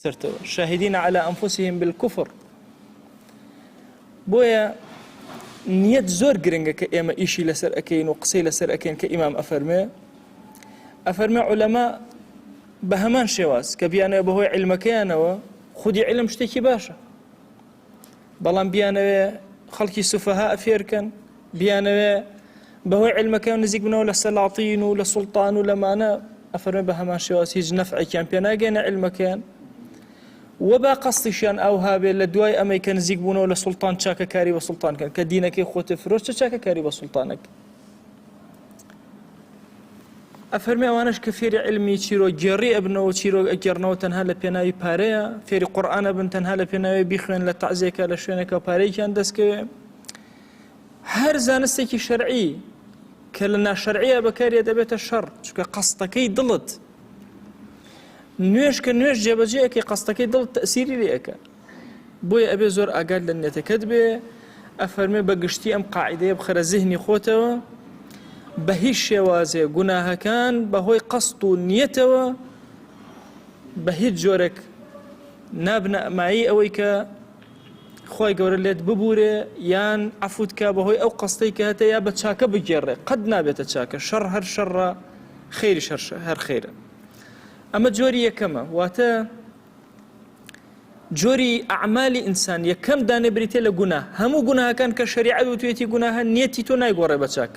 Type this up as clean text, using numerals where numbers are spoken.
سرتوا شاهدين على أنفسهم بالكفر بويا نيت زور جرينجا كإما إيشي لسر أكين وقصي لسر أكين كإمام أفرمي علماء بهمان شواز كبيانا بهوي علم كيانا خدي علم شتكي باشا بلان بيانا خلقي سفهاء فيركن بيانا بهوي علم كيان نزيق بنا ولا سلاطين ولا سلطان ولا مانا أفرمي بهمان شواز هيج نفعي كان بيانا جينا علم كيان وبا قصدشان أو هابي لدواي أما كان نزيق بنا ولا سلطان شاكا كاري وسلطان كان كدينك خوت فروش شاكا كاري وسلطانك أفرمي وانش كفير علمي تشيرو جري ابنو تشيرو أجرنو تنها لبيناوي باريا فيري قرآن ابن تنها لبيناوي بيخوين لتعزيك لشوينك وباري كان دسكوي هر زانستيكي شرعي كلنا شرعية بكارية دبيت الشر شكا قصتكي ضلت نويش كنويش جابجيكي قصتكي ضلت تأثيري ليك بوي أبي زور أقال لن يتكدبي أفرمي بقشتي أم قاعدة بخير ذهني خوته بهيش شوازه گناه كان بهوي قصد نيته بهيج جورك نابنا معي أويك خوي قورليت ببوري يان عفوتك بهوي أو قصديك هتا يا بتشاك بجرة قد نابت تشاك شر هر شر خير شر هر خير أما جوري كما واتا جوري أعمال إنسان يكم دان بريتي لجناه همو جناه كان كشريعة وتويتي جناه نيتي تو ناي قرب بتشاك